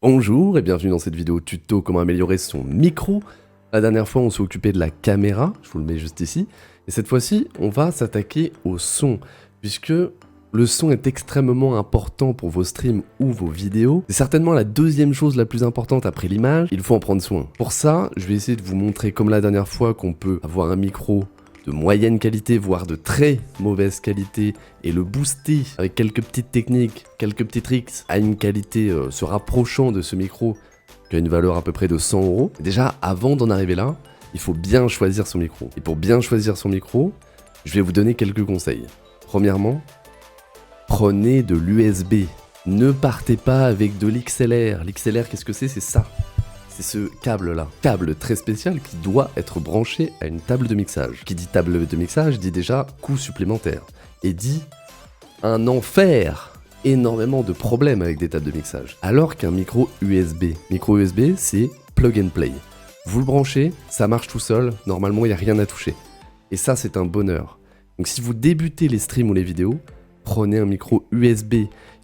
Bonjour et bienvenue dans cette vidéo tuto comment améliorer son micro. La dernière fois on s'est occupé de la caméra, je vous le mets juste ici. Et cette fois-ci on va s'attaquer au son, puisque le son est extrêmement important pour vos streams ou vos vidéos. C'est certainement la deuxième chose la plus importante après l'image, il faut en prendre soin. Pour ça, je vais essayer de vous montrer comme la dernière fois qu'on peut avoir un micro de moyenne qualité, voire de très mauvaise qualité, et le booster avec quelques petites techniques, quelques petits tricks, à une qualité se rapprochant de ce micro, qui a une valeur à peu près de 100 €. Déjà, avant d'en arriver là, il faut bien choisir son micro. Et pour bien choisir son micro, je vais vous donner quelques conseils. Premièrement, prenez de l'USB. Ne partez pas avec de l'XLR. L'XLR, qu'est-ce que c'est? C'est ça. C'est ce câble-là. Câble très spécial qui doit être branché à une table de mixage. Qui dit table de mixage dit déjà coût supplémentaire. Et dit un enfer. Énormément de problèmes avec des tables de mixage. Alors qu'un micro USB. Micro USB, c'est plug and play. Vous le branchez, ça marche tout seul. Normalement, il n'y a rien à toucher. Et ça, c'est un bonheur. Donc si vous débutez les streams ou les vidéos, prenez un micro USB.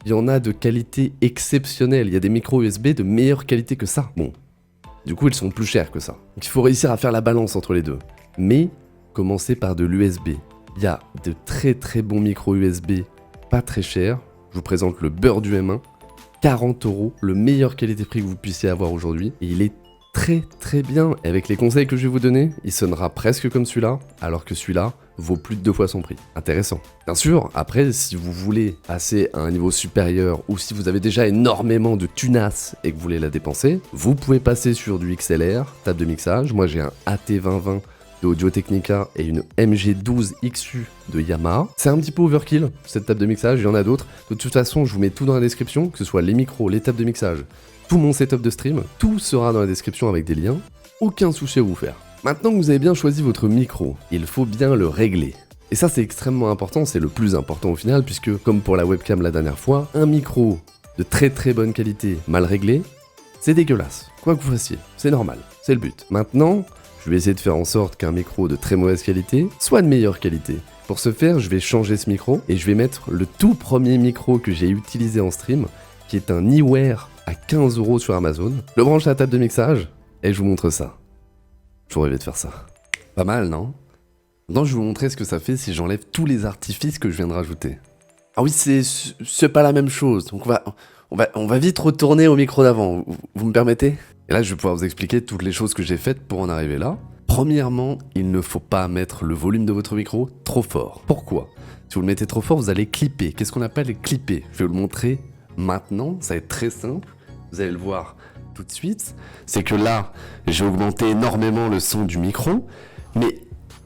Il y en a de qualité exceptionnelle. Il y a des micros USB de meilleure qualité que ça. Bon. Du coup, ils sont plus chers que ça. Donc il faut réussir à faire la balance entre les deux. Mais, commencez par de l'USB. Il y a de très très bons micros USB, pas très chers. Je vous présente le beurre du M1. 40 €, le meilleur qualité-prix que vous puissiez avoir aujourd'hui. Et il est très très bien. Et avec les conseils que je vais vous donner, il sonnera presque comme celui-là, alors que celui-là vaut plus de 2 fois son prix. Intéressant. Bien sûr, après, si vous voulez passer à un niveau supérieur, ou si vous avez déjà énormément de tunas et que vous voulez la dépenser, vous pouvez passer sur du XLR, table de mixage. Moi j'ai un AT2020 de Audio-Technica et une MG12 XU de Yamaha. C'est un petit peu overkill, cette table de mixage, il y en a d'autres. De toute façon, je vous mets tout dans la description, que ce soit les micros, les tables de mixage, tout mon setup de stream, tout sera dans la description avec des liens. Aucun souci à vous faire. Maintenant que vous avez bien choisi votre micro, il faut bien le régler. Et ça c'est extrêmement important, c'est le plus important au final, puisque comme pour la webcam la dernière fois, un micro de très très bonne qualité mal réglé, c'est dégueulasse. Quoi que vous fassiez, c'est normal, c'est le but. Maintenant, je vais essayer de faire en sorte qu'un micro de très mauvaise qualité soit de meilleure qualité. Pour ce faire, je vais changer ce micro et je vais mettre le tout premier micro que j'ai utilisé en stream, qui est un Iware à 15 € sur Amazon. Je le branche à la table de mixage et je vous montre ça. Je rêvais de faire ça. Pas mal, non? Maintenant, je vais vous montrer ce que ça fait si j'enlève tous les artifices que je viens de rajouter. Ah oui, c'est pas la même chose. Donc on va vite retourner au micro d'avant. Vous me permettez? Et là, je vais pouvoir vous expliquer toutes les choses que j'ai faites pour en arriver là. Premièrement, il ne faut pas mettre le volume de votre micro trop fort. Pourquoi? Si vous le mettez trop fort, vous allez clipper. Qu'est-ce qu'on appelle clipper? Je vais vous le montrer maintenant. Ça va être très simple. Vous allez le voir tout de suite, c'est que là, j'ai augmenté énormément le son du micro, mais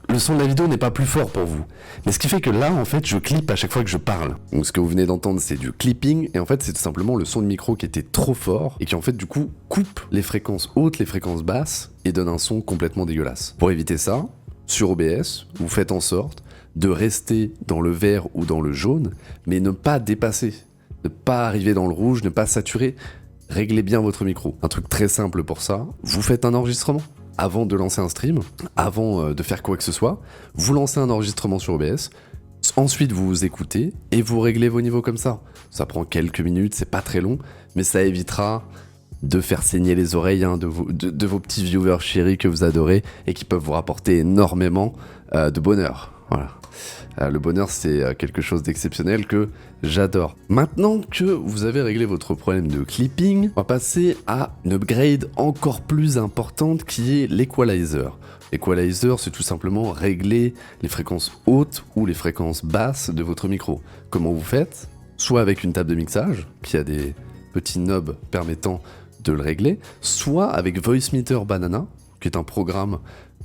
le son de la vidéo n'est pas plus fort pour vous. Mais ce qui fait que là, en fait, je clippe à chaque fois que je parle. Donc ce que vous venez d'entendre, c'est du clipping, et en fait, c'est tout simplement le son de micro qui était trop fort, et qui en fait, du coup, coupe les fréquences hautes, les fréquences basses, et donne un son complètement dégueulasse. Pour éviter ça, sur OBS, vous faites en sorte de rester dans le vert ou dans le jaune, mais ne pas dépasser, ne pas arriver dans le rouge, ne pas saturer. Réglez bien votre micro. Un truc très simple pour ça, vous faites un enregistrement. Avant de lancer un stream, avant de faire quoi que ce soit, vous lancez un enregistrement sur OBS, ensuite vous vous écoutez et vous réglez vos niveaux comme ça. Ça prend quelques minutes, c'est pas très long, mais ça évitera de faire saigner les oreilles de vos petits viewers chéris que vous adorez et qui peuvent vous rapporter énormément de bonheur. Voilà. Le bonheur, c'est quelque chose d'exceptionnel que j'adore. Maintenant que vous avez réglé votre problème de clipping, on va passer à une upgrade encore plus importante qui est l'equalizer. L'equalizer, c'est tout simplement régler les fréquences hautes ou les fréquences basses de votre micro. Comment vous faites? Soit avec une table de mixage, qui a des petits knobs permettant de le régler, soit avec Voicemeeter Banana, qui est un programme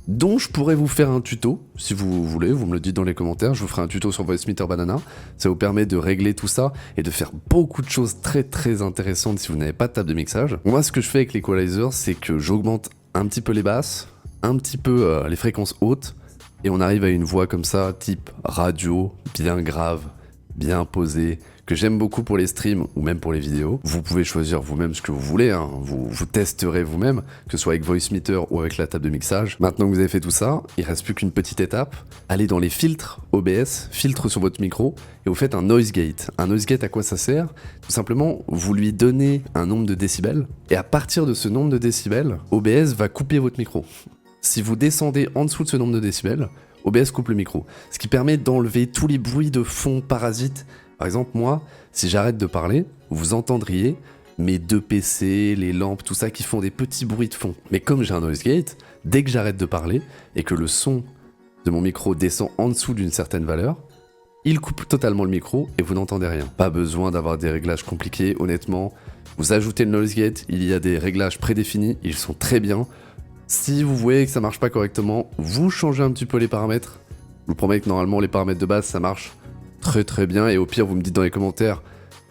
dont je pourrais vous faire un tuto, si vous voulez, vous me le dites dans les commentaires, je vous ferai un tuto sur Voicemeeter Banana, ça vous permet de régler tout ça et de faire beaucoup de choses très très intéressantes si vous n'avez pas de table de mixage. Moi ce que je fais avec l'equalizer, c'est que j'augmente un petit peu les basses, un petit peu les fréquences hautes, et on arrive à une voix comme ça, type radio, bien grave, bien posée, que j'aime beaucoup pour les streams ou même pour les vidéos. Vous pouvez choisir vous-même ce que vous voulez, hein. Vous testerez vous-même, que ce soit avec VoiceMeter ou avec la table de mixage. Maintenant que vous avez fait tout ça, il reste plus qu'une petite étape. Allez dans les filtres OBS, filtre sur votre micro, et vous faites un noise gate. Un noise gate, à quoi ça sert? Tout simplement, vous lui donnez un nombre de décibels, et à partir de ce nombre de décibels, OBS va couper votre micro. Si vous descendez en dessous de ce nombre de décibels, OBS coupe le micro, ce qui permet d'enlever tous les bruits de fond parasites. Par exemple, moi, si j'arrête de parler, vous entendriez mes deux PC, les lampes, tout ça qui font des petits bruits de fond. Mais comme j'ai un noise gate, dès que j'arrête de parler et que le son de mon micro descend en dessous d'une certaine valeur, il coupe totalement le micro et vous n'entendez rien. Pas besoin d'avoir des réglages compliqués, honnêtement. Vous ajoutez le noise gate, il y a des réglages prédéfinis, ils sont très bien. Si vous voyez que ça marche pas correctement, vous changez un petit peu les paramètres. Je vous promets que normalement les paramètres de base ça marche très bien, et au pire vous me dites dans les commentaires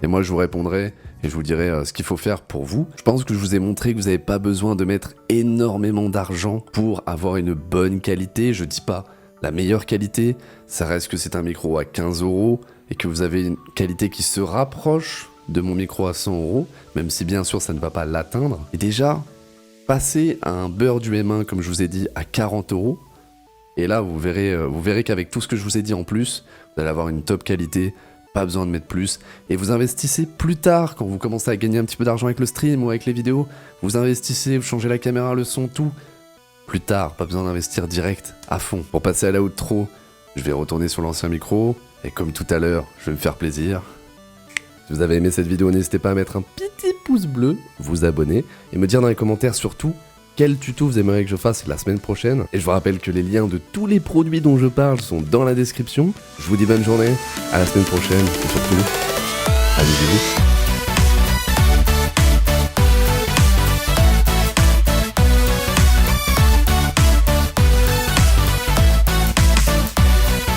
et moi je vous répondrai et je vous dirai ce qu'il faut faire pour vous. Je pense que je vous ai montré que vous n'avez pas besoin de mettre énormément d'argent pour avoir une bonne qualité. Je dis pas la meilleure qualité, ça reste que c'est un micro à 15 € et que vous avez une qualité qui se rapproche de mon micro à 100 €, même si bien sûr ça ne va pas l'atteindre. Et déjà, passez à un beurre du M1, comme je vous ai dit, à 40 €. Et là, vous verrez qu'avec tout ce que je vous ai dit en plus, vous allez avoir une top qualité, pas besoin de mettre plus. Et vous investissez plus tard, quand vous commencez à gagner un petit peu d'argent avec le stream ou avec les vidéos. Vous investissez, vous changez la caméra, le son, tout. Plus tard, pas besoin d'investir direct, à fond. Pour passer à la outro, je vais retourner sur l'ancien micro. Et comme tout à l'heure, je vais me faire plaisir. Si vous avez aimé cette vidéo, n'hésitez pas à mettre un petit pouce bleu, vous abonner et me dire dans les commentaires surtout quel tuto vous aimeriez que je fasse la semaine prochaine. Et je vous rappelle que les liens de tous les produits dont je parle sont dans la description. Je vous dis bonne journée, à la semaine prochaine et surtout, allez-y.